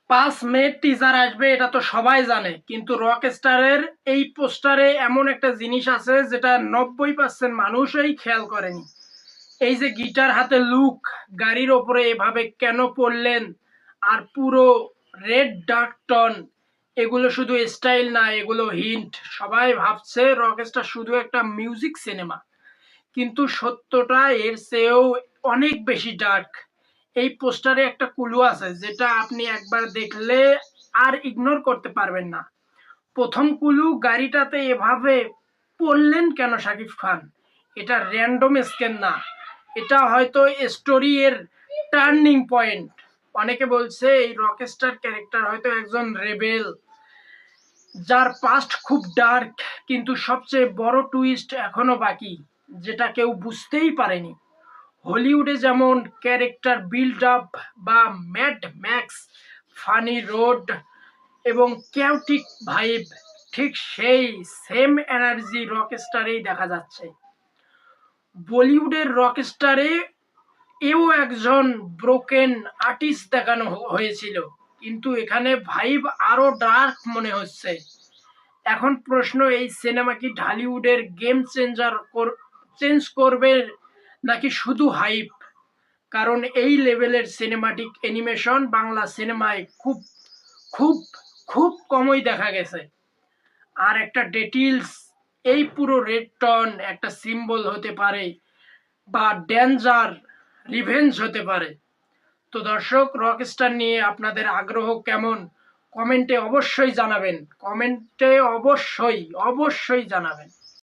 5 মে teaser আসবে, এটা তো সবাই জানে, কিন্তু রকস্টারের এই পোস্টারে এমন একটা জিনিস আছে যেটা 90% মানুষই খেয়াল করেনি। এই যে গিটার হাতে লুক গাড়ির ওপরে এভাবে কেন পড়লেন, আর পুরো রেড ডার্ক টন, এগুলো শুধু স্টাইল না, এগুলো হিন্ট। সবাই ভাবছে রকস্টার শুধু একটা মিউজিক সিনেমা, কিন্তু সত্যটা এর চেয়েও অনেক বেশি ডার্ক। এই পোস্টারে একটা কুলু আছে যেটা আপনি একবার দেখলে আর ইগনোর করতে পারবেন না। প্রথম কুলু, গাড়িটাতে এভাবে পড়লেন কেন শাকিব খান? এটা র্যান্ডম স্ক্যান না, এটা হয়তো স্টোরি এর টার্নিং পয়েন্ট। অনেকে বলছে এই রকস্টার ক্যারেক্টার হয়তো একজন রেবেল যার পাস্ট খুব ডার্ক, কিন্তু সবচেয়ে বড় টুইস্ট এখনো বাকি, যেটা কেউ বুঝতেই পারেনি। হলিউডে যেমন ক্যারেক্টার বিল্ড আপ বা ম্যাড ম্যাক্স, ফানি রোড এবং ক্যাওটিক ভাইব, ঠিক সেই সেম এনার্জি রকস্টারেই দেখা যাচ্ছে। বলিউডের রকস্টারে এও একজন ব্রোকেন আর্টিস্ট দেখানো হয়েছিল, কিন্তু এখানে ভাইব আরো ডার্ক মনে হচ্ছে। এখন প্রশ্ন, এই সিনেমা কি ঢালিউডের গেম চেঞ্জ করবে, নাকি শুধু হাইপ? কারণ এই লেভেলের সিনেমাটিক অ্যানিমেশন বাংলা সিনেমায় খুব খুব খুব কমই দেখা গেছে। আর একটা ডিটেইলস, এই পুরো রেড টন একটা সিম্বল হতে পারে, বা ডেঞ্জার রিভেঞ্জ হতে পারে। তো দর্শক, রকস্টার নিয়ে আপনাদের আগ্রহ কেমন, কমেন্টে অবশ্যই জানাবেন, কমেন্টে অবশ্যই অবশ্যই জানাবেন।